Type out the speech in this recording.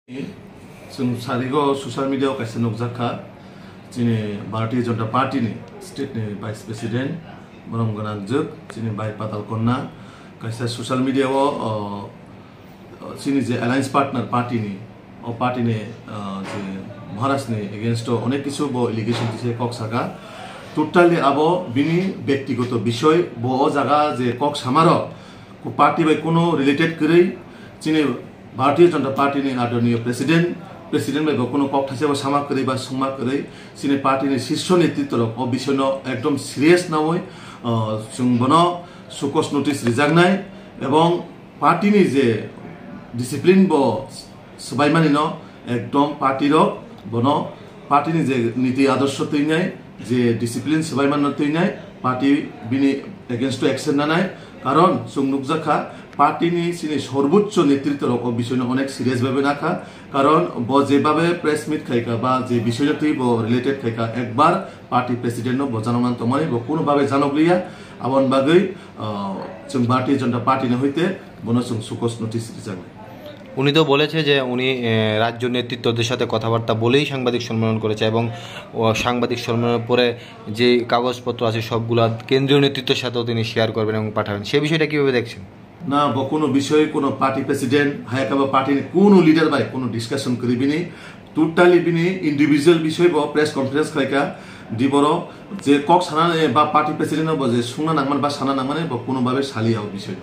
जों सारिगो social media कैसे नुकजाखा जोंनि भारतीय जनता पार्टी नि स्टेट नि वाइस प्रेसिडेंट बरम गनांजुक जोंनि बाय पाताल कन्ना कैसे ससियल मीडिया जोंनि जे अलायंस पार्टनर पार्टी नि ओ पार्टी ने जे महाराष्ट्र नि एगेंस्ट अनेक किछु बो एलिगेशन दिसे कक सागा टोटाली आबो बिनि व्यक्तिगत विषय बो जागा जे कक सामारो को पार्टी बाय कोनो रिलेटेड करै जोंनि भारतीय जनता पार्टी नि आदरणीय प्रेसिडेंट बाय कोनो कक थासेबो सामा करै बा सुमा करै जोंनि पार्टी नि शीर्ष नेतृत्व ओ विषयनो एकदम सीरियस नावै जों बनो सुकस नोटिस रिजांनाय एवं पार्टी नि जे डिसिप्लिन बो सबायमानि न एकदम पार्टी रो बनो पार्टी नि जे नीति आदर्श तैनाय जे डिसिप्लिन सबायमान तैनाय पार्टी बिनि एगेंस्ट एक्शन नानाय कारण जों नुकजाखा पार्टी नि सिनि सर्वोच्च नेतृत्व ओ विषयनो अनेक सीरियस भाबे नाखा कारण ब जेबाबे प्रेस मीट खायका बा जे विषयनो तै ब रिलेटेड खायका एकबार पार्टी प्रेसिडेंट नो बजानमान तमानि ब कोनो भाबे जानगलिया आबन बागै जों भारतीय जनता पार्टी ने হইতে বনো जों सुकस नोटिस रिजांनाय উনি তো বলেছে যে উনি রাজ্য নেতৃত্বদের সাথে কথাবার্তা বলেই সাংবাদিক সম্মেলন করেছে এবং সাংবাদিক সম্মেলনের পরে যে কাগজপত্র আছে সবগুলো কেন্দ্রীয় নেতৃত্বের সাথেও তিনি শেয়ার করবেন এবং পাঠাবেন সেই বিষয়টা কিভাবে দেখছেন না কোনো বিষয় কোনো পার্টি প্রেসিডেন্ট হায়াকাবা পার্টির কোনো লিডার বাই কোনো ডিসকাশন করিবিনি টোটালি বিনি ইন্ডিভিজুয়াল বিষয় বা প্রেস কনফারেন্স খাইকা দিবর যে কক সানা বা পার্টি প্রেসিডেন্ট বা যে সুনা নাংমান বা সানা নাংমানে বা কোনোভাবে সালিয়াও বিষয়